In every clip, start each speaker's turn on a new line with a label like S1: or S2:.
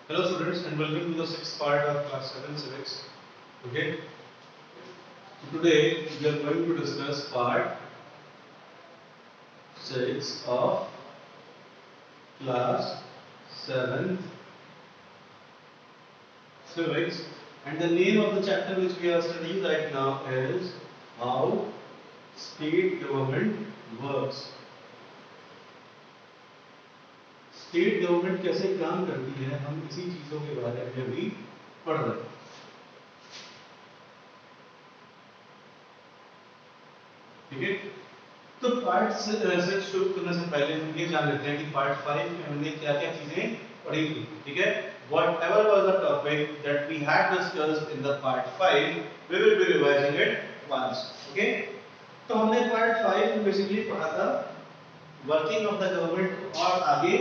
S1: Hello students and welcome to the sixth part of class 7 civics. Okay, so today we are going to discuss part 6 of class 7 civics, and the name of the chapter which we are studying right now is how state government works. State government कैसे काम करती है, हम इसी चीजों के बारे में अभी पढ़ रहे हैं. ठीक है, तो पार्ट से शुरू करने से पहले हम ये जान लेते हैं कि पार्ट 5 में हमने क्या क्या चीजें पढ़ी थी. ठीक है, whatever was the topic that we had discussed in the part 5, we will be revising it once. Okay, तो हमने पार्ट 5 में बेसिकली पढ़ा था वर्किंग ऑफ द गवर्नमेंट और आगे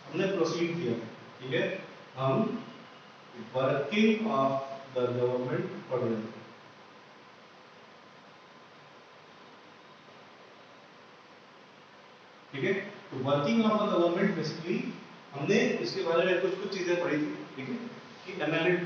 S1: हमने प्रोसीड किया. ठीक है, हम वर्किंग ऑफ द गवर्नमेंट पढ़ रहे हैं. ठीक है, तो working of the government basically हमने इसके बारे में कुछ चीजें पढ़ी थी. ठीक है, कि एमएलए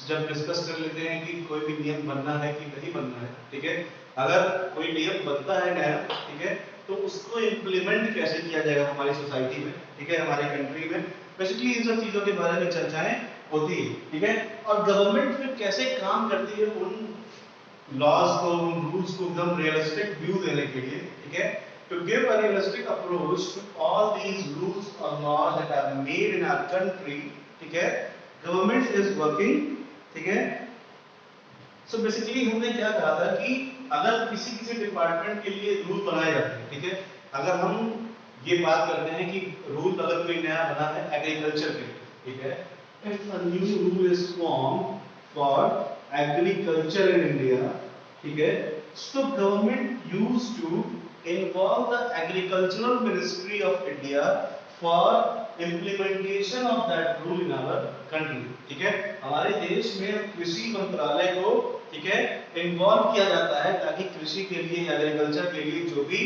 S1: जब डिस्कस कर लेते हैं कि कोई भी नियम बनना है कि नहीं बनना है. ठीक है, अगर कोई नियम बनता है नया, ठीक है, तो उसको इम्प्लीमेंट कैसे किया जाएगा हमारी सोसाइटी में, ठीक है, हमारे कंट्री में, बेसिकली इन सब चीजों के बारे में चर्चाएं होती है. ठीक है, और गवर्नमेंट फिर कैसे काम करती है उन लॉज को, उन रूल्स को एकदम रियलिस्टिक व्यू देने के लिए. ठीक है, to give a realistic approach to all these rules or laws that are made in our country. ठीक है, गवर्नमेंट इज वर्किंग. ठीक है, सो बेसिकली हमने क्या कहा था कि अगर किसी डिपार्टमेंट के लिए रूल बनाए जाते हैं, ठीक है, अगर हम ये बात करते हैं कि रूल अगर कोई नया बना है एग्रीकल्चर के लिए, ठीक है, if a new rule is form for agriculture in India, ठीक है, so government used to involve the agricultural ministry of India for implementation of that rule in our country. ठीक है, हमारे देश में कृषि मंत्रालय को, ठीक है, इन्वॉल्व किया जाता है ताकि कृषि के लिए, एग्रीकल्चर के लिए जो भी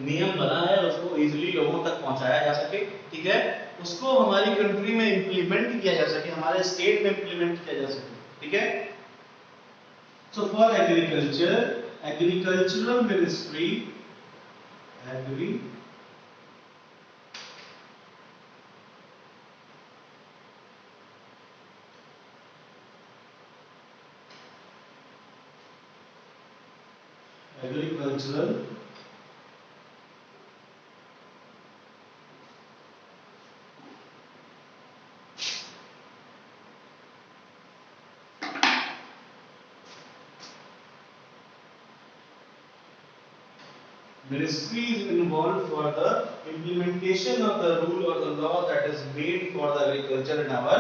S1: नियम बना है उसको इजीली लोगों तक पहुंचाया जा सके. ठीक है, उसको हमारी कंट्री में इंप्लीमेंट किया जा सके, हमारे स्टेट में इंप्लीमेंट किया जा सके. ठीक है, so for agriculture, agricultural ministry, agricultural ministry is involved for the implementation of the rule or the law that is made for the agriculture in our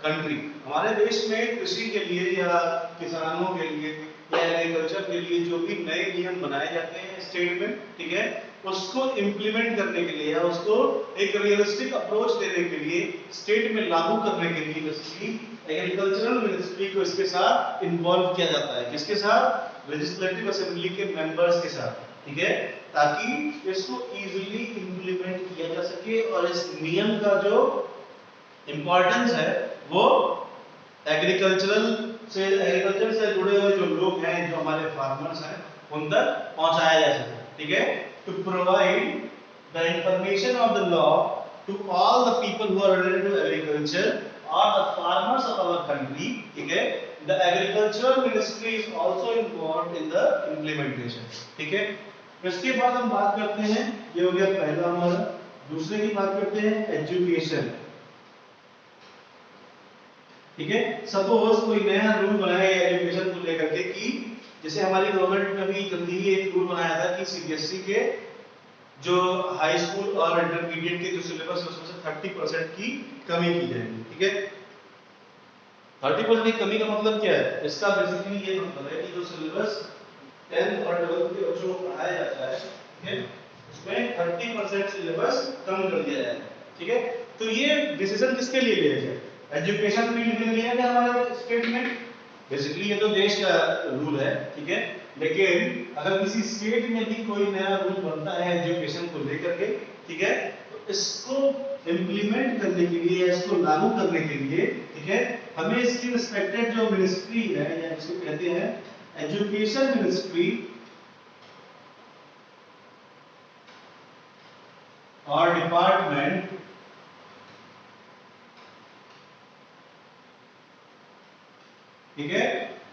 S1: country. हमारे देश में कृषि के लिए या किसानों के लिए या एग्रीकल्चर के लिए जो भी नए नियम बनाए जाते हैं स्टेट में, ठीक है, उसको इम्प्लीमेंट करने के लिए या उसको एक रियलिस्टिक अप्रोच देने के लिए, स्टेट में लागू करने के लिए बेसिकली एग्रीकल्चरल मिनिस्ट्री को इसके साथ इन्वॉल्व किया जाता है. किसके साथ? लेजिस्लेटिव असेंबली के मेंबर्स के साथ. ठीक है, ताकि इसको इजीली इंप्लीमेंट किया जा सके और इस नियम का जो इंपॉर्टेंस है वो एग्रीकल्चर से जुड़े हुए जो लोग हैं, जो हमारे फार्मर्स हैं, उन तक पहुंचाया जा सके. ठीक है, to provide the information of the law to all the people who are related to agriculture और the farmers of our country. ठीक है, the agricultural ministry is also involved in the implementation. ठीक है, इसके बाद हम बात करते हैं, ये हो गया पहला हमारा. दूसरे की बात करते हैं एजुकेशन. ठीक है, सपोज कोई नया रूल बनाया एजुकेशन को लेकर के कि जैसे हमारी गवर्नमेंट ने भी जल्दी ही एक रूल बनाया था कि सीबीएसई के जो हाई स्कूल और इंटरमीडिएट के जो सिलेबस है उसमें से 30% की कमी की जाएगी. ठीक है, 30% की कमी का मतलब क्या है? इसका बेसिकली ये मतलब है कि जो सिलेबस 10th और 12th के बच्चों को पढ़ाया जाता है, ठीक है, उसमें 30% सिलेबस कम कर दिया जाएगा. ठीक है, तो ये डिसीजन किसके लिए लिया गया? एजुकेशन फील्ड में लिया गया हमारे स्टेट में. बेसिकली ये तो देश का रूल है. ठीक है, लेकिन अगर किसी स्टेट में भी कोई नया रूल बनता है एजुकेशन को लेकर के, ठीक है, तो इसको इम्प्लीमेंट करने के लिए, इसको लागू करने के लिए, ठीक है, हमें इसकी रिस्पेक्टेड जो मिनिस्ट्री है या इसको कहते हैं एजुकेशन मिनिस्ट्री और डिपार्टमेंट, ठीक है,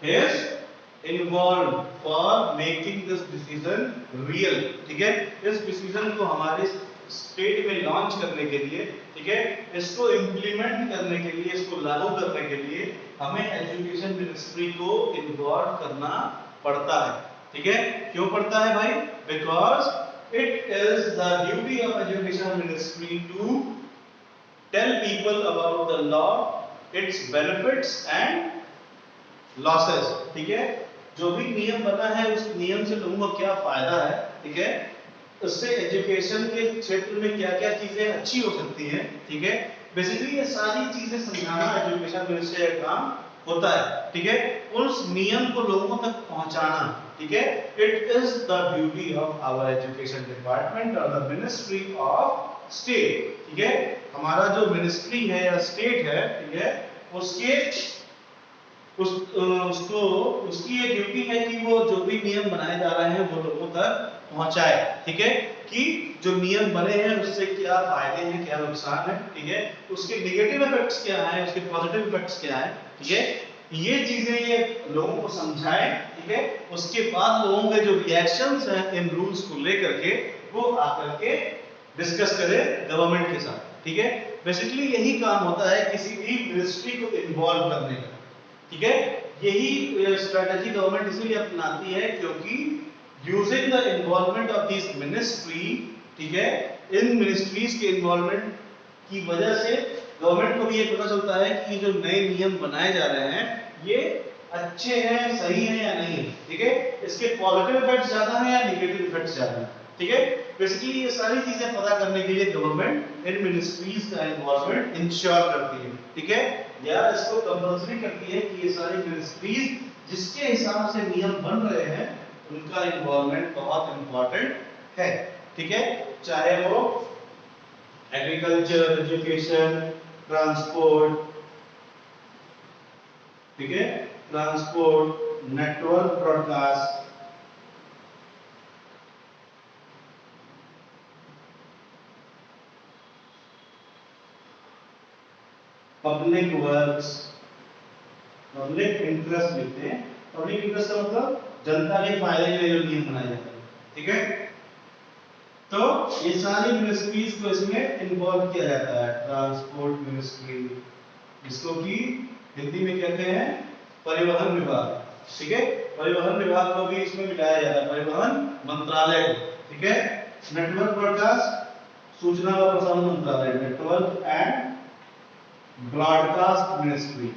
S1: is involve for making this decision real, ठीक है, इस डिसीजन को हमारे स्टेट में लॉन्च करने के लिए, ठीक है, इसको इम्प्लीमेंट करने के लिए, इसको लागू करने के लिए हमें एजुकेशन मिनिस्ट्री को इन्वॉल्व करना पड़ता है, ठीक है। क्यों पड़ता है भाई? Because it is the duty of education ministry to tell people about the law, its benefits and losses, ठीक है, जो भी नियम बना है उस नियम से लोगों को क्या फायदा है, ठीक है, उससे एजुकेशन के क्षेत्र में क्या क्या चीजें अच्छी हो सकती हैं, ठीक है, बेसिकली ये सारी चीजें समझाना एजुकेशन मिनिस्ट्री का काम होता है, ठीक है, उस नियम को लोगों तक पहुंचाना, ठीक है, it is the duty of our education department और द मिनिस्ट्री ऑफ स्टेट, ठीक है, हमारा जो मिनिस्ट्री है या स्टेट है, ठीक है, उसके उसकी ये ड्यूटी है कि वो जो भी नियम बनाए जा रहे हैं वो लोगों तक पहुंचाए, ठीक है, कि जो नियम बने हैं उससे क्या फायदे हैं, क्या नुकसान है, ठीक है, उसके नेगेटिव इफेक्ट्स क्या हैं, उसके पॉजिटिव इफेक्ट्स क्या हैं, ठीक है, ये चीजें ये लोगों को समझाएं, ठीक है, उसके बाद लोगों के जो रिएक्शंस हैं इन रूल्स को लेकर के वो आकर के डिस्कस करें गवर्नमेंट के साथ, ठीक है, बेसिकली यही काम होता है किसी भी मिनिस्ट्री को इन्वॉल्व करने का, ठीक है, यही स्ट्रेटजी गवर्नमेंट इसलिए अपनाती है क्योंकि using the involvement of this ministry, ठीक है, इन मिनिस्ट्रीज के इन्वॉल्वमेंट की वजह से गवर्नमेंट को भी ये पता चलता है कि जो नए नियम बनाए जा रहे हैं ये अच्छे हैं, सही हैं या नहीं, ठीक है, इसके पॉजिटिव इफेक्ट्स ज्यादा हैं या नेगेटिव इफेक्ट्स ज्यादा हैं, ठीक है, बेसिकली ये सारी चीजें पता करने के लिए गवर्नमेंट इन मिनिस्ट्रीज का इन्वॉल्वमेंट इंश्योर करती है, ठीक है, या इसको कंपल्सरी करती है कि ये सारी मिनिस्ट्रीज जिसके हिसाब से नियम बन रहे हैं उनका इन्वॉल्वमेंट बहुत इंपॉर्टेंट है, ठीक है, चाहे वो एग्रीकल्चर, एजुकेशन, ट्रांसपोर्ट, ठीक है, transport, network broadcast, public works, public interest लिखते हैं, पब्लिक इंटरेस्ट का मतलब जनता के फायदे के लिए जो नियम बनाए जाते हैं, ठीक है, तो ये सारी मिनिस्ट्रीज को इसमें इन्वॉल्व किया जाता है, ट्रांसपोर्ट मिनिस्ट्री, जिसको कि हिंदी में कहते हैं परिवहन विभाग, ठीक है, परिवहन विभाग को भी इसमें मिलाया जाता है, परिवहन मंत्रालय, ठीक है, नेटवर्क ब्रॉडकास्ट, सूचना और प्रसारण मंत्रालय, नेटवर्क एंड ब्रॉडकास्ट मिनिस्ट्री,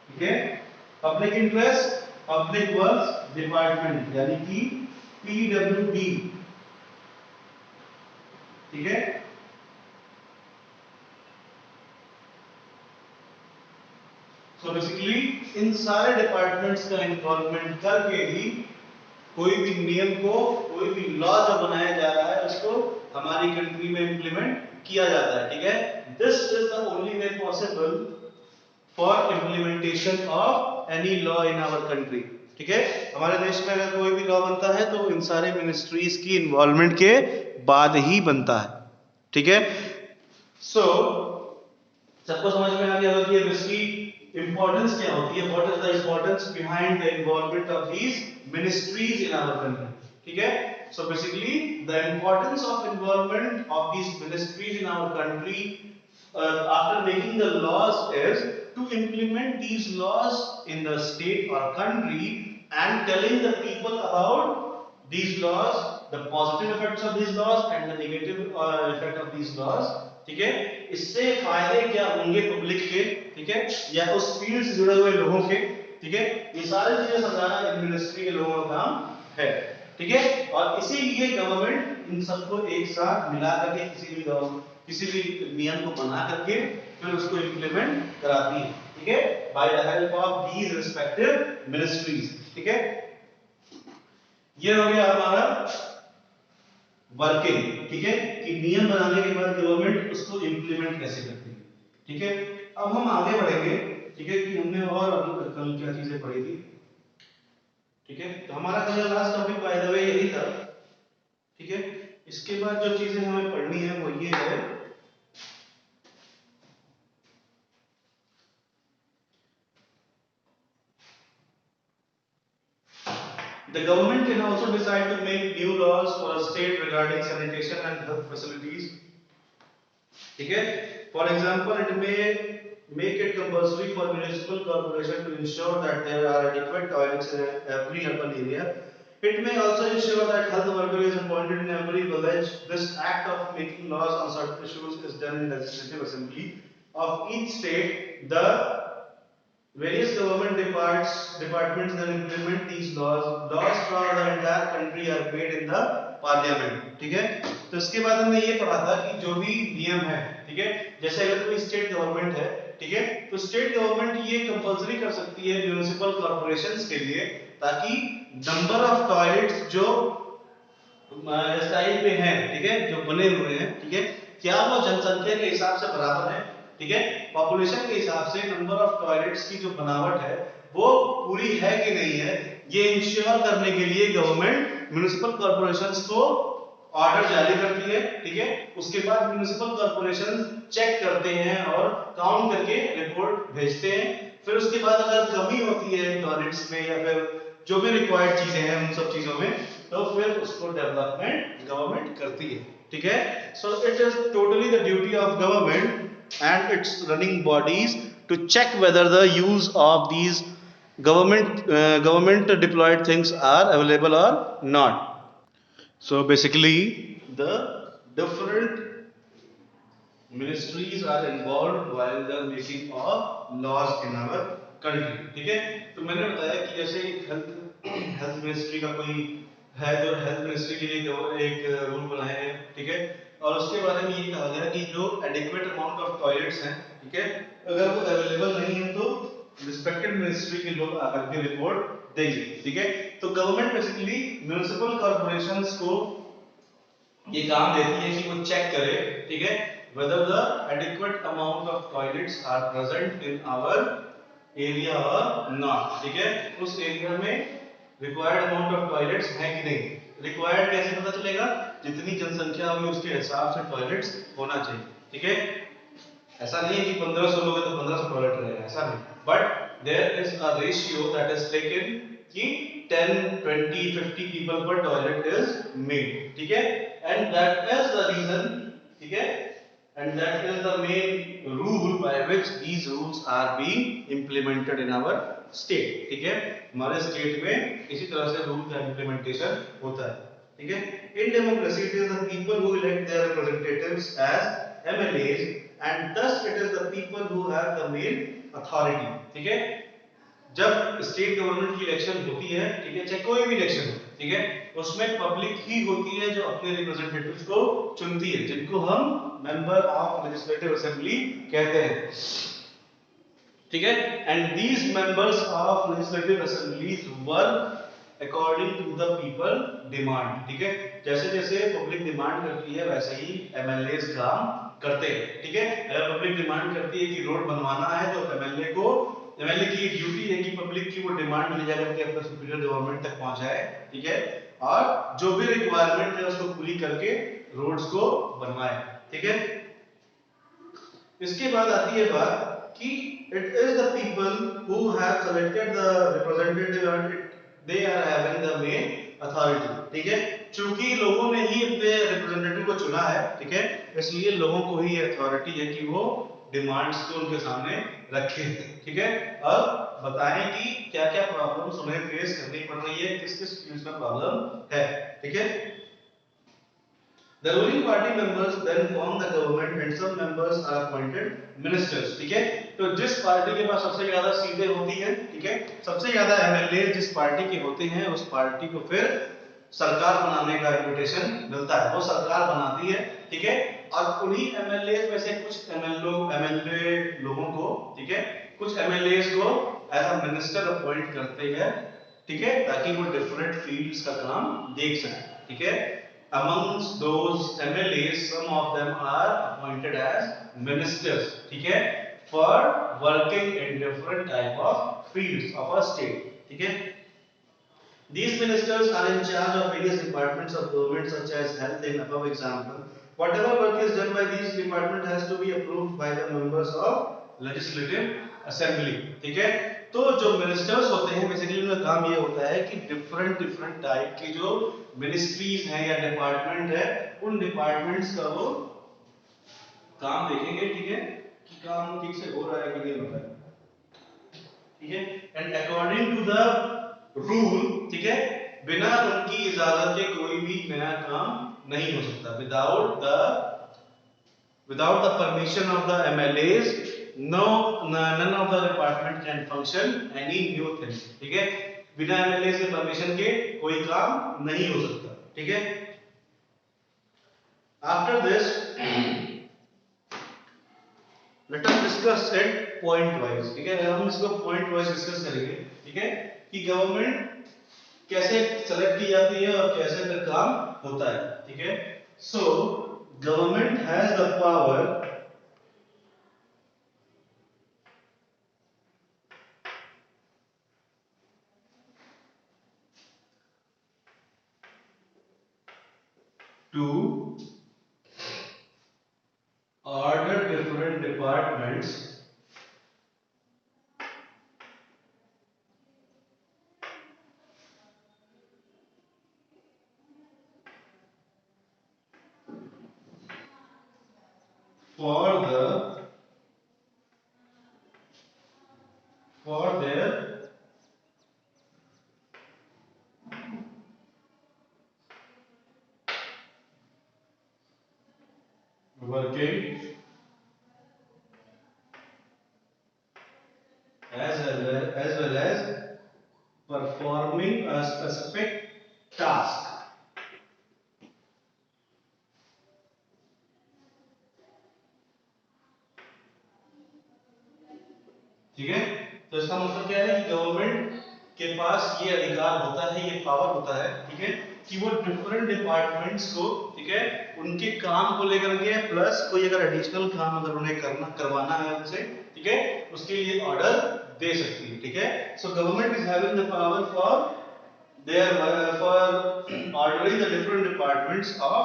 S1: ठीक है, public interest, public works department यानी कि पीडब्ल्यूडी, ठीक है, सो बेसिकली इन सारे डिपार्टमेंट्स का इन्वॉल्वमेंट करके ही कोई भी नियम को, कोई भी लॉ जो बनाया जा रहा है उसको हमारी कंट्री में इंप्लीमेंट किया जाता है, ठीक है, this is the only way possible for implementation of any law in our country, ठीक है, हमारे देश में अगर कोई भी लॉ बनता है तो इन सारे मिनिस्ट्रीज की इन्वॉल्वमेंट के बाद ही बनता है, ठीक है, सो सबको समझ में आ गया होगा कि इसकी इंपॉर्टेंस क्या होती है, what is the importance behind the involvement of these ministries in our country, ठीक है, so basically the importance of involvement of these ministries in our country after making the laws is to implement these laws in the state or country and telling the people about these laws, the positive effects of these laws and the negative effect of these laws, ठीक है, इससे फायदे क्या होंगे public के, ठीक है, या उस फील्ड से जुड़े हुए लोगों के, ठीक है, ये सारी चीजें समझाना मिनिस्ट्री के लोगों का काम है, ठीक है, और इसीलिए गवर्नमेंट इन सबको एक साथ मिला करके किसी भी नियम को बना करके फिर उसको इंप्लीमेंट कराती है, ठीक है, by the help of these respective ministries, ठीक है, ये हो गया हमारा वर्किंग, ठीक है, कि नियम बनाने के बाद गवर्नमेंट उसको इंप्लीमेंट कैसे करती है, ठीक है। अब हम आगे बढ़ेंगे, ठीक है, कि हमने और कल क्या चीजें पढ़ी थी, ठीक है। तो हमारा कल का last topic by the way यही था, ठीक है। इसके बाद जो चीजें हमें पढ़नी है वो ये है, the government can also decide to make new laws for a state regarding sanitation and health facilities, ठीक है। For example, it may make it compulsory for municipal corporation to ensure that there are adequate toilets in every urban area. It may also ensure that health worker is appointed in every village. This act of making laws on certain issues is done in legislative assembly of each state. The various government departments then implement these laws. Laws for the entire country are made in the parliament, ठीक है। तो इसके बाद हमने ये पढ़ा था कि जो भी नियम है, ठीक है, जैसे अगर कोई स्टेट गवर्नमेंट है, ठीक है, तो स्टेट गवर्नमेंट ये कंपलसरी कर सकती है म्युनिसिपल कॉर्पोरेशंस के लिए, ताकि नंबर ऑफ टॉयलेट्स जो साइड पे हैं, ठीक है, जो बने हुए हैं, ठीक है, क्या वो जनसंख्या के हिसाब से बराबर है, ठीक है, पॉपुलेशन के हिसाब से नंबर ऑफ टॉयलेट्स की जो बनावट है वो पूरी है कि नहीं है, ये इंश्योर करने के लिए गवर्नमेंट म्युनिसिपल कॉर्पोरेशंस को ऑर्डर जारी करती है, ठीक है। उसके बाद म्युनिसिपल कॉर्पोरेशन चेक करते हैं और काउंट करके रिपोर्ट भेजते हैं। फिर उसके बाद अगर कमी होती है टॉयलेट्स में या फिर जो भी रिक्वायर्ड चीजें हैं उन सब चीजों में, तो फिर उसको डेवलपमेंट गवर्नमेंट करती है, ठीक है। So it is totally the duty of government and its running bodies to check whether the use of these government deployed things are available or not. So basically the different ministries are involved while the making of laws in our country, ठीक है। तो मैंने बताया कि जैसे health health ministry का कोई है, जो हेल्थ मिनिस्ट्री के लिए एक रूल बनाए हैं, ठीक है, और उसके बारे में ये कहा गया कि जो एडिक्वेट अमाउंट ऑफ टॉयलेट्स हैं, ठीक है, अगर वो अवेलेबल नहीं है तो रिस्पेक्टेड मिनिस्ट्री के लोग आकर के रिपोर्ट देंगे, ठीक है। तो गवर्नमेंट बेसिकली म्युनिसिपल कॉर्पोरेशंस को ये काम देती है कि वो चेक करे, ठीक है, whether the adequate amount of toilets are present in our area or not, ठीक है। उस एरिया में रिक्वायर्ड अमाउंट ऑफ टॉयलेट्स हैं कि नहीं। रिक्वायर्ड कैसे पता चलेगा, जितनी जनसंख्या होगी उसके हिसाब से टॉयलेट्स होना चाहिए, ठीक है। ऐसा नहीं है कि 1500 लोग हैं तो 1500 टॉयलेट रहेगा, ऐसा नहीं, but there is a ratio that is taken कि 10 20 50 पीपल पर टॉयलेट इज मेड, ठीक है, and that is the reason, ठीक है, and that is the main rule by which these rules are being implemented in our state, ठीक है। हमारे state में इसी तरह से रूल का इम्प्लीमेंटेशन होता है, ठीक है। In democracy it is the people who elect their representatives as MLAs and thus it is the people who have the main authority, ठीक है। जब स्टेट गवर्नमेंट की इलेक्शन होती है, ठीक है, चाहे कोई भी इलेक्शन हो, ठीक है, उसमें पब्लिक ही होती है जो अपने रिप्रेजेंटेटिव्स को चुनती है, जिनको हम मेंबर ऑफ लेजिस्लेटिव असेंबली कहते हैं, ठीक है। And these members of legislative assemblies work according to the people demand, ठीक है। जैसे जैसे पब्लिक डिमांड करती है वैसे ही एमएलएस काम करते हैं, ठीक है। अगर पब्लिक डिमांड करती है कि रोड बनवाना है तो एमएलए की ड्यूटी है कि पब्लिक की वो डिमांड ले जाकर के अपने सुपीरियर गवर्नमेंट तक पहुंचाए, ठीक है, और जो भी रिक्वायरमेंट है उसको पूरी करके रोड्स को बनवाए, ठीक है। इसके बाद आती है बात कि it is the people who have selected the representative and they are having the main authority, ठीक है। चूंकि लोगों ने ही अपने रिप्रेजेंटेटिव को चुना है, ठीक है, इसलिए लोगों को ही अथॉरिटी है कि वो डिमांड्स को उनके सामने रखें, ठीक है। अब बताएं कि क्या क्या प्रॉब्लम्स उन्हें फेस करनी पड़ रही है, किस किस चीज में प्रॉब्लम है, ठीक है। The ruling party members then form the government and some members are appointed ministers, ठीक है। तो जिस पार्टी के पास सबसे ज्यादा सीटें होती हैं, ठीक है, सबसे ज्यादा एमएलए जिस पार्टी के होते हैं उस पार्टी को फिर सरकार बनाने का इन्विटेशन मिलता है, वो सरकार बनाती है, ठीक है। और उन्हीं एमएलए में से कुछ एमएलए लोगों को, ठीक है, कुछ एमएलए को एज अ मिनिस्टर अपॉइंट करते हैं ठीक है, ताकि वो डिफरेंट फील्ड्स का काम देख सके, ठीक है। Amongst those MLAs, some of them are appointed as ministers, ठीक है, for working in different type of fields of a state, ठीक है। These ministers are in charge of various departments of government such as health in above example. Whatever work is done by these department has to be approved by the members of legislative assembly, ठीक है। तो जो ministers होते हैं basically उनका काम ये होता है कि डिफरेंट डिफरेंट टाइप की जो मिनिस्ट्रीज हैं या डिपार्टमेंट है उन डिपार्टमेंट्स का वो काम देखेंगे, ठीक है, कि काम ठीक से हो रहा है कि नहीं हो रहा है, ठीक है। And according to the rule, ठीक है, बिना उनकी इजाजत के कोई भी नया काम नहीं हो सकता। Without the permission of the MLAs no none of the department can function any new thing, ठीक है। बिना एमएलए से परमिशन के कोई काम नहीं हो सकता, ठीक है। After this let us discuss it point wise, ठीक है। हम इसको पॉइंट वाइज डिस्कस करेंगे, ठीक है, कि गवर्नमेंट कैसे सेलेक्ट की जाती है और कैसे फिर काम होता है, ठीक है। So government has the power to order different departments for their working as well as performing a specific task, ठीक है। तो इसका मतलब क्या है कि गवर्नमेंट के पास ये अधिकार होता है, ये पावर होता है, ठीक है, कि वो डिफरेंट डिपार्टमेंट्स को, ठीक है, उनके काम को लेकर के प्लस कोई अगर एडिशनल काम अगर उन्हें करवाना है उनसे, ठीक है, उसके लिए ऑर्डर दे सकती है, ठीक है। So government is having the power for for ordering the different departments of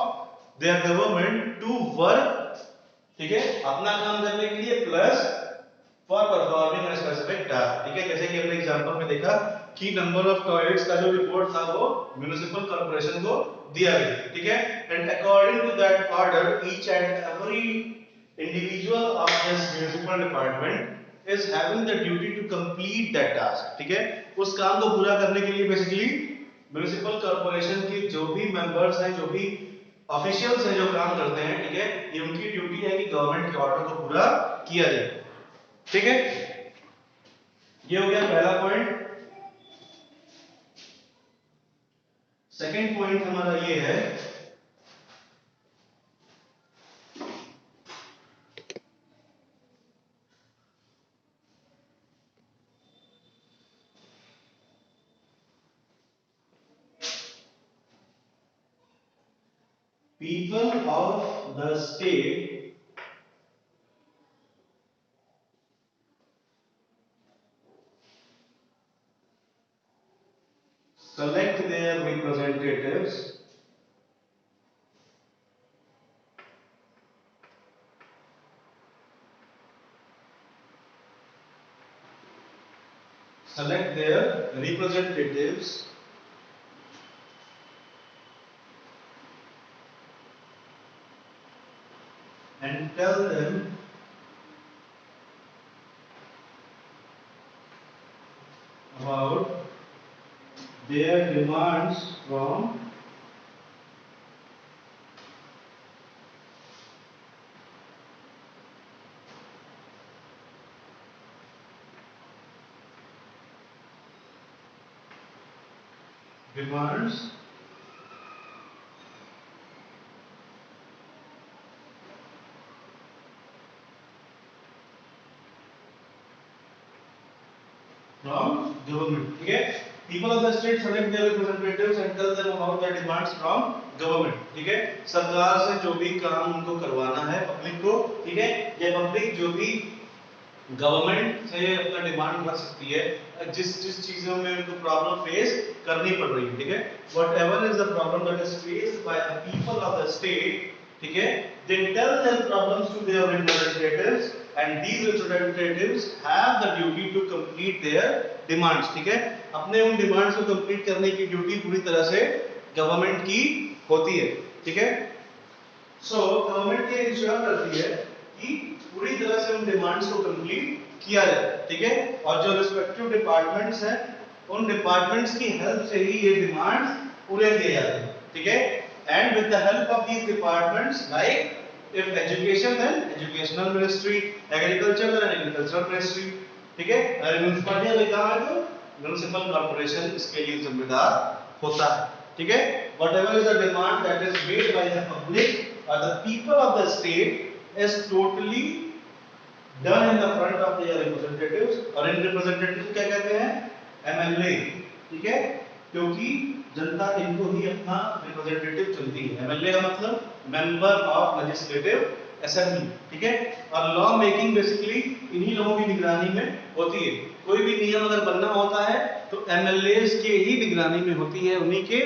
S1: their government to work, ठीक है, अपना काम करने के लिए plus for performing a specific task, ठीक है। जैसे कि हमने एग्जांपल में देखा कि नंबर ऑफ टॉयलेट्स का जो रिपोर्ट था वो म्युनिसिपल कॉर्पोरेशन को दिया गया, ठीक है। And according to that order each and every individual of this municipal department is having the duty to complete that task, ठीक है। उस काम को पूरा करने के लिए बेसिकली म्युनिसिपल कॉर्पोरेशन के जो भी मेंबर्स हैं, जो भी ऑफिशियल्स हैं जो काम करते हैं, ठीक है, ये उनकी ड्यूटी है कि गवर्नमेंट के ऑर्डर को पूरा किया जाए, ठीक है। ये हो गया पहला पॉइंट। सेकंड पॉइंट हमारा ये है people of the state select their representatives select their representatives and tell them about their demands demands from government. ठीक है, people of the state select their representatives and tell them about their demands from government. ठीक है, सरकार से जो भी काम उनको करवाना है पब्लिक को, ठीक है, ये पब्लिक जो भी गवर्नमेंट से अपना डिमांड रख सकती है जिस जिस चीजों में उनको प्रॉब्लम फेस करनी पड़ रही है, ठीक है, whatever is the problem that is faced by the people of the state, ठीक है, they tell their problems to their representatives and these representatives have the duty to complete their demands. ठीक है, अपने उन demands को complete करने की duty पूरी तरह से गवर्नमेंट की होती है. ठीक है, सो गवर्नमेंट ये इंश्योर करती है कि पूरी तरह से उन डिमांड्स को कंप्लीट किया जाए. ठीक है, और जो रिस्पेक्टिव डिपार्टमेंट्स हैं उन डिपार्टमेंट्स की हेल्प से ही ये डिमांड्स पूरे किए जाते हैं. ठीक है, and with the help of these departments like if education then educational ministry, agriculture then agricultural ministry. ठीक है, अगर म्युनिसिपैलिटी में काम है तो म्युनिसिपल कॉर्पोरेशन इसके लिए जिम्मेदार होता है. ठीक है, whatever is the demand that is made by the public or the people of the state is totally done in the front of their representatives. और इन रिप्रेजेंटेटिव क्या कहते हैं? एमएलए. ठीक है, क्योंकि जनता इनको ही अपना रिप्रेजेंटेटिव चुनती है. एमएलए का मतलब मेंबर ऑफ लेजिस्लेटिव असेंबली. ठीक है, और लॉ मेकिंग बेसिकली इन्हीं लोगों की निगरानी में होती है. कोई भी नियम अगर बनना होता है तो एमएलएस के ही निगरानी में होती है, उन्हीं के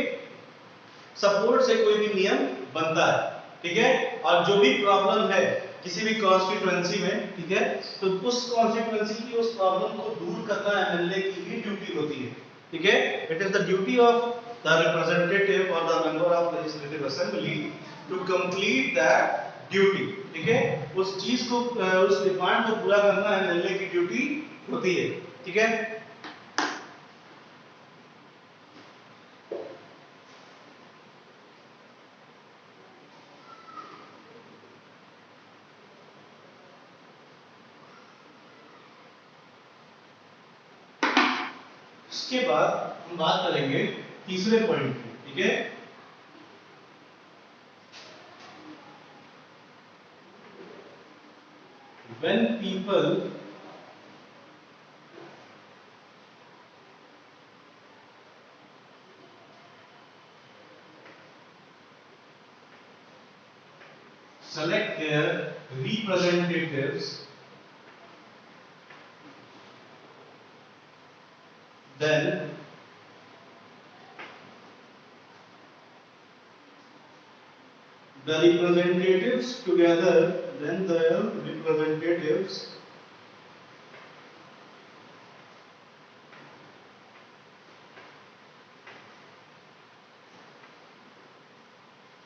S1: सपोर्ट से कोई भी नियम बनता है. ठीक है, और जो भी प्रॉब्लम है किसी भी कॉन्स्टिट्यूएंसी में, ठीक है, तो उस कॉन्स्टिट्यूएंसी की उस प्रॉब्लम को दूर करना एमएलए की ही ड्यूटी होती है. ठीक है, it is the duty of the representative और the member of legislative assembly to complete that duty. ठीक है, उस चीज को उस डिमांड को पूरा करना एमएलए की ड्यूटी होती है. ठीक है, इसके बाद हम बात करेंगे तीसरे पॉइंट की. ठीक है, when people select their representatives, then the representatives together, then the representatives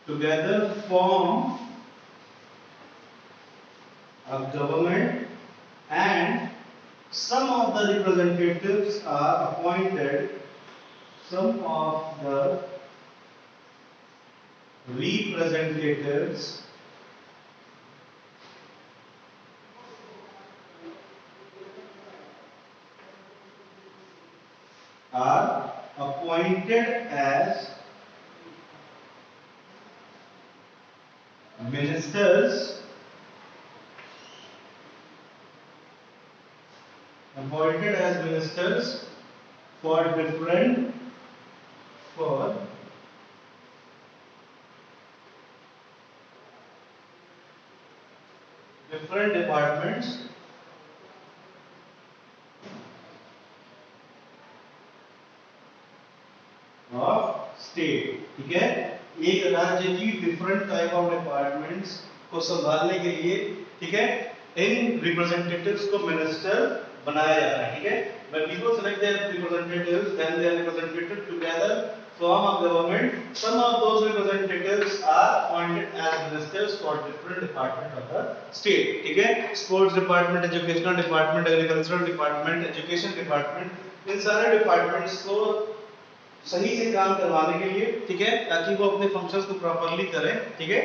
S1: together form a government and some of the representatives are appointed, some of the representatives are appointed as ministers, for different departments of state. ठीक है, एक राज्य की different type of departments को संभालने के लिए, ठीक है, इन रिप्रेजेंटेटिव्स को मिनिस्टर बनाया जाता है. ठीक है, when people select their representatives, then they are represented together form a government. Some of those representatives are appointed as ministers for different department of the state. ठीक है, sports department, educational department, agricultural department, education department, इन सारे departments को सही से काम करवाने के लिए, ठीक है, ताकि वो अपने फंक्शंस को प्रॉपर्ली करें. ठीक है,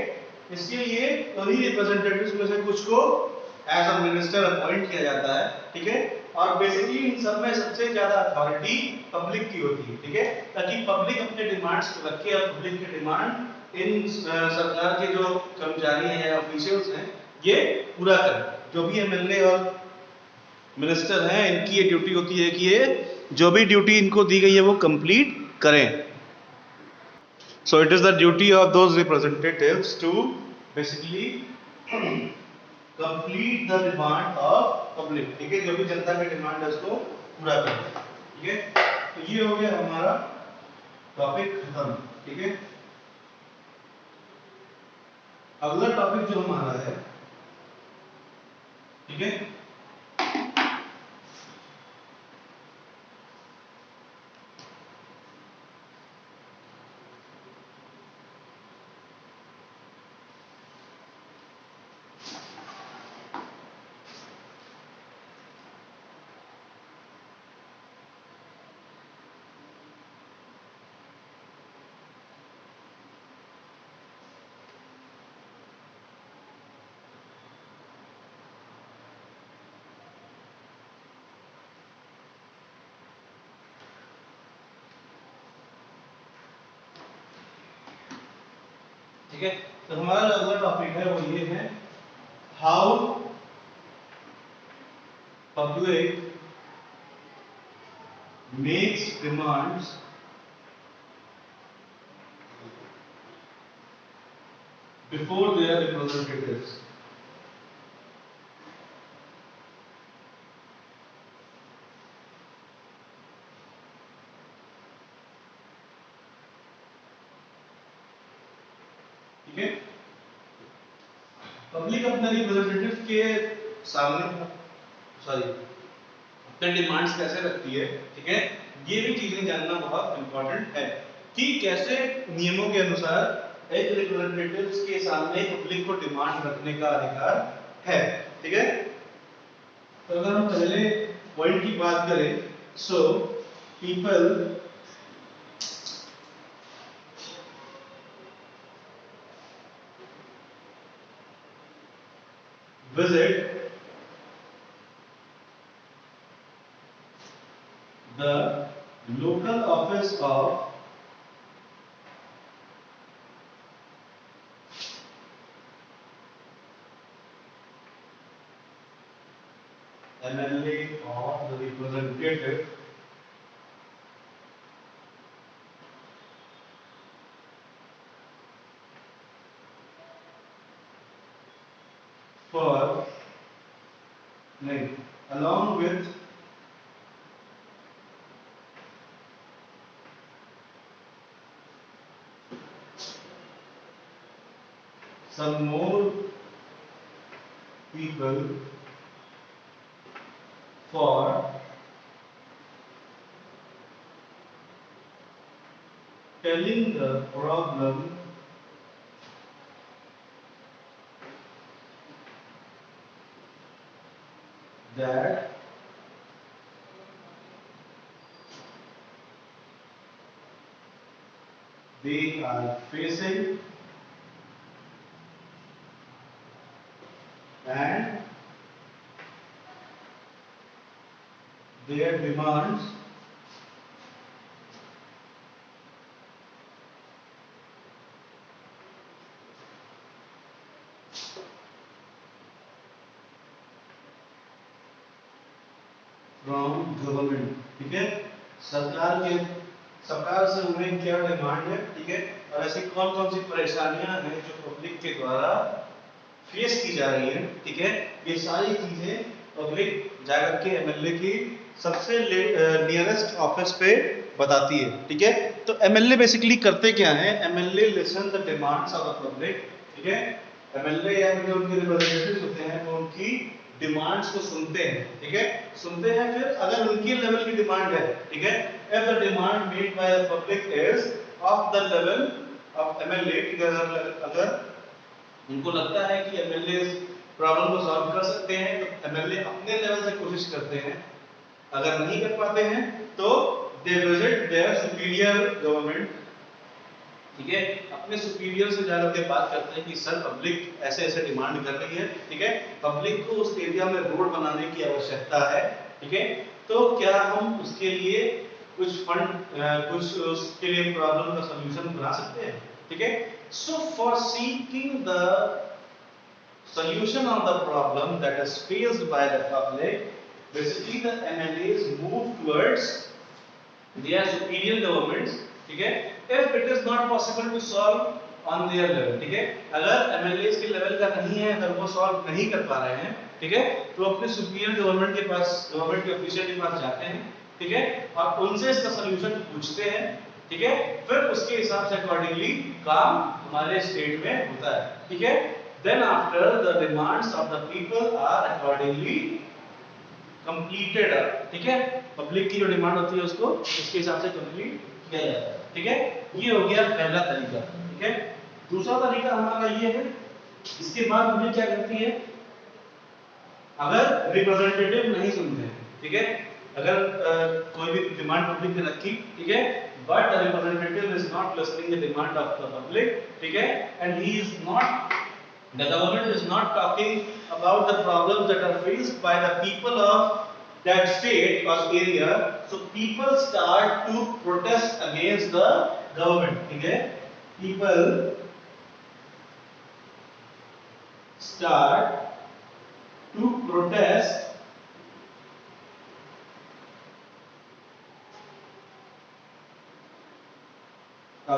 S1: इसके लिए उन्हीं रिप्रेजेंटेटिव्स में से कुछ को एज अ मिनिस्टर अपॉइंट किया जाता है. ठीक है, और बेसिकली इन सब में सबसे ज्यादा अथॉरिटी पब्लिक की होती है. ठीक है, ताकि पब्लिक अपने डिमांड्स को रखे और पब्लिक के डिमांड इन सरकार के जो कर्मचारी हैं या ऑफिशियल्स हैं ये पूरा करें. जो भी एमएलए और मिनिस्टर हैं, इनकी ये ड्यूटी होती है कि ये जो भी ड्यूटी इनको दी गई है वो कंप्लीट करें। So it is the duty of those representatives to basically complete the demand of public, ठीक है, जो भी जनता की डिमांड है उसको पूरा करें, ठीक है। तो ये हो गया हमारा टॉपिक खत्म, ठीक है। अगला टॉपिक जो हमारा है, ठीक है, ठीक है। तो हमारा जो अगला टॉपिक है वो ये है, how public makes demands before their representatives. ठीक है, पब्लिक अपने रिप्रेजेंटेटिव के सामने अपने डिमांड्स कैसे रखती है, ठीक है, ये भी चीजें जानना बहुत इंपॉर्टेंट है कि कैसे नियमों के अनुसार एक रिप्रेजेंटेटिव्स के सामने पब्लिक को डिमांड रखने का अधिकार है, ठीक है। तो अगर हम पहले पॉइंट की बात करें, so people visit the local office of MLA or the representative for along with some more people for telling the problem that they are facing and their demands from government, ठीक है। सरकार से उन्हें क्या demand है, ठीक है, और ऐसी कौन कौन सी परेशानियां हैं जो पब्लिक के द्वारा फेस की जा रही है, ठीक है, ये सारी चीजें पब्लिक जाकर के एमएलए की सबसे नियरेस्ट ऑफिस पे बताती है, ठीक है। तो एमएलए बेसिकली करते क्या है, MLA listen the demands of the public, ठीक है। एमएलए या जो उनके रिप्रेजेंटेटिव्स होते हैं वो उनकी डिमांड्स को सुनते हैं, ठीक है, सुनते हैं। फिर अगर उनकी लेवल की डिमांड है, ठीक है, if the demand made by the public is of the level of MLA, अगर उनको लगता है कि एमएलए इस प्रॉब्लम को सॉल्व कर सकते हैं तो एमएलए अपने लेवल से कोशिश करते हैं, अगर नहीं कर पाते हैं तो they visit their superior government, ठीक है, अपने सुपीरियर से जाकर के बात करते हैं कि सर पब्लिक ऐसे ऐसे डिमांड कर रही है, ठीक है, पब्लिक को उस एरिया में रोड बनाने की आवश्यकता है, ठीक है, तो क्या हम उसके लिए कुछ फंड कुछ उसके लिए प्रॉब्लम का सॉल्यूशन बना सकते हैं, ठीक है। So for seeking the solution of the problem that is faced by the public, basically the MLAs move towards their superior governments, ठीक है, if it is not possible to solve on their level, ठीक है, अगर MLAs के level का नहीं है, अगर वो सॉल्व नहीं कर पा रहे हैं, ठीक है, तो अपने सुपीरियर गवर्नमेंट के पास, गवर्नमेंट के ऑफिशियल के पास जाते हैं, ठीक है, और उनसे इसका सलूशन पूछते हैं, ठीक है, फिर उसके हिसाब से अकॉर्डिंगली काम हमारे स्टेट में होता है, ठीक है, then after the demands of the people are accordingly completed, ठीक है, पब्लिक की जो डिमांड होती है उसको उसके हिसाब से कंप्लीट किया जाता है, ठीक है, ये हो गया पहला तरीका, ठीक है। दूसरा तरीका हमारा ये है, इसके बाद हमें क्या करती है, अगर रिप्रेजेंटेटिव नहीं सुनते हैं, ठीक है, अगर कोई भी डिमांड पब्लिक ने रखी, ठीक है, but the representative is not listening the demand of the public, ठीक है, and he is not, the government is not talking about the problems that are faced by the people of that state or area, so people start to protest against the government, ठीक है, people start to protest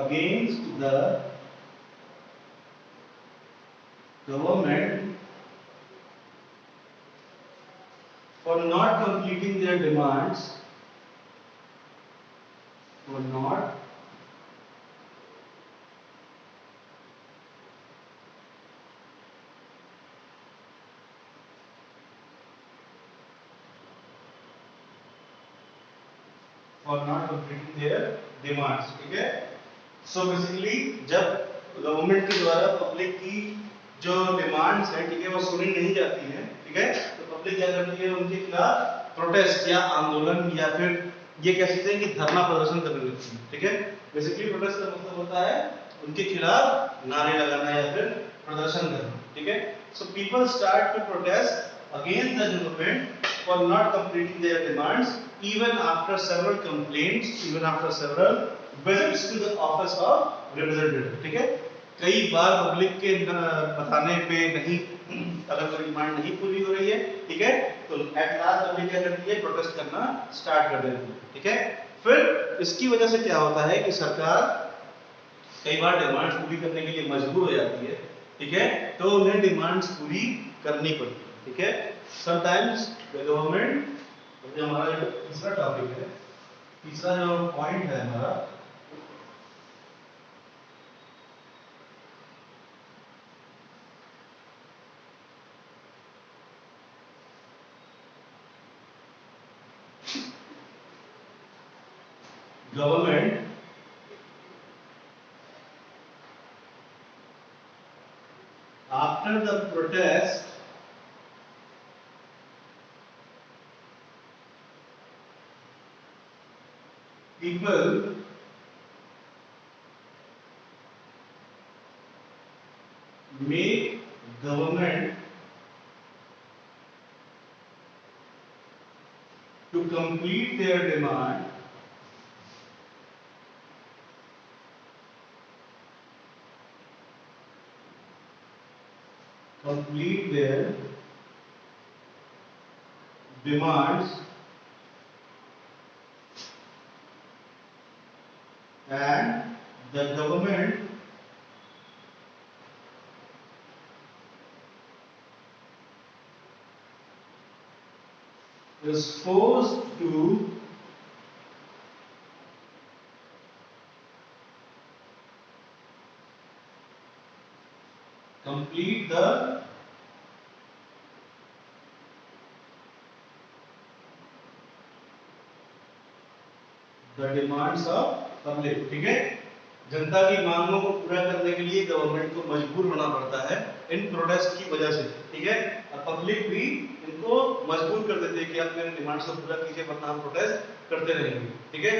S1: against the government for not completing their demands, for not completing their demands, ठीक है। So basically जब government के द्वारा public की जो demands है, ठीक है, वो सुनी नहीं जाती है, ठीक है, तो पब्लिक क्या करती है, उनके खिलाफ प्रोटेस्ट या आंदोलन या फिर ये कह सकते हैं कि धरना प्रदर्शन करने लगती है, ठीक है। बेसिकली प्रोटेस्ट का मतलब होता है उनके खिलाफ नारे लगाना या फिर प्रदर्शन करना, ठीक है। So people start to protest against the government for not completing their demands even after several complaints, even after several visits to the office of representative, ठीक है, कई बार पब्लिक के बताने पे नहीं, अगर कोई डिमांड नहीं पूरी हो रही है, ठीक है, तो एट लास्ट पब्लिक क्या करती है, प्रोटेस्ट करना स्टार्ट कर देती है, ठीक है। फिर इसकी वजह से क्या होता है कि सरकार कई बार डिमांड्स पूरी करने के लिए मजबूर हो जाती है, ठीक है, तो उन्हें डिमांड्स पूरी करनी पड़ती है, ठीक है। समटाइम्स द गवर्नमेंट, जो हमारा जो तीसरा टॉपिक है, तीसरा जो पॉइंट है हमारा, government after the protest people make government to complete their demand demands and the government is forced to complete the demands of public, ठीक है, जनता की मांगों को पूरा करने के लिए गवर्नमेंट को मजबूर होना पड़ता है इन प्रोटेस्ट की वजह से, ठीक है, और पब्लिक भी इनको मजबूर कर देते हैं कि आप मेरे डिमांड्स को पूरा कीजिए वरना हम प्रोटेस्ट करते रहेंगे, ठीक है।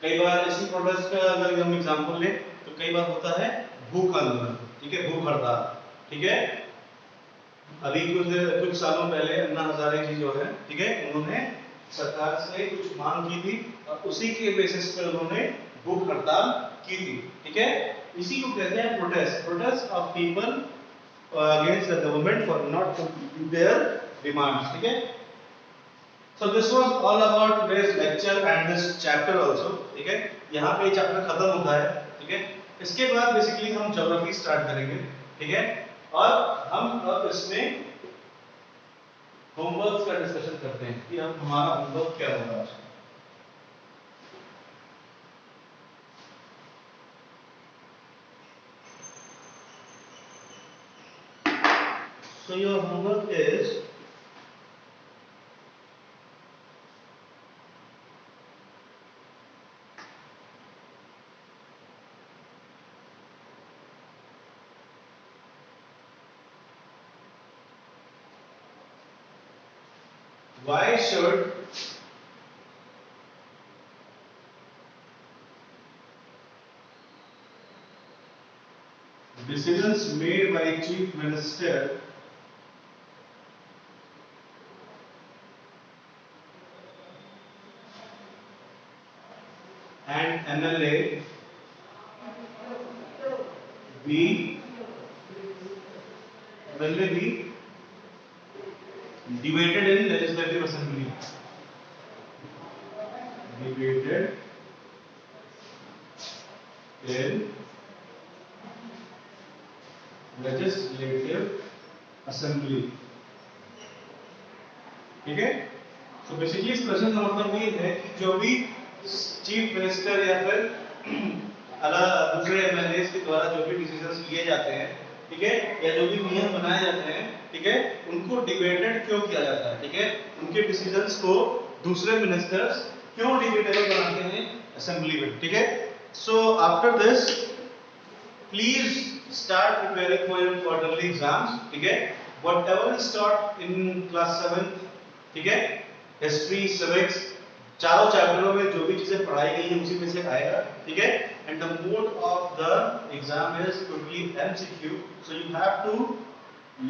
S1: कई बार इसी प्रोटेस्ट का अगर हम एग्जांपल लें तो कई बार होता है भूख आंदोलन, ठीक है, भूख हड़ताल, ठीक है। अभी कुछ सालों पहले अन्ना हजारे जी जो है, ठीक है, उन्होंने सरकार से कुछ मांग की थी और उसी के बेसिस पर उन्होंने भूख हड़ताल की थी, ठीक है। इसी को कहते हैं protest of people against the government for not completing their demands, ठीक है। So this was all about today's lecture and this chapter also. ठीक है, यहाँ पे चैप्टर खत्म होता है. ठीक है, इसके बाद बेसिकली हम ज्योग्राफी स्टार्ट करेंगे. ठीक है, और हम अब इसमें होमवर्क का डिस्कशन करते हैं कि अब हमारा होमवर्क क्या होगा आज. So your homework is why should decisions made by chief minister and MLA be debated in legislative assembly. Debated in legislative assembly. ठीक है, तो बेसिकली इस क्वेश्चन का मतलब ये है कि जो भी चीफ मिनिस्टर या फिर दूसरे एमएलए के द्वारा जो भी डिसीजंस लिए जाते हैं, ठीक है, या जो भी नियम बनाए जाते हैं, ठीक है, उनको डिबेटेड क्यों किया जाता है. ठीक है, उनके डिसीजंस को दूसरे मिनिस्टर्स क्यों डिबेटेबल बनाते हैं असेंबली में. ठीक है, so after this please start preparing for your quarterly exams. ठीक है, whatever is taught in class 7, ठीक है, हिस्ट्री, सिविक्स, चारों चैप्टरों में जो भी चीजें पढ़ाई गई हैं उसी में से आएगा. ठीक है, and the mode of the exam is totally MCQ, so you have to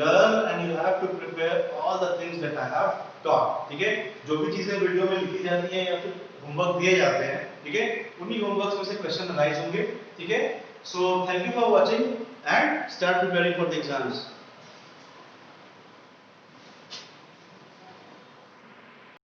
S1: learn and you have to prepare all the things that I have taught. ठीक है, जो भी चीजें वीडियो में लिखी जाती हैं या फिर होमवर्क दिए जाते हैं, ठीक है, उन्हीं होमवर्क्स में से क्वेश्चन अराइज होंगे. ठीक है, so thank you for watching and start preparing for the exams.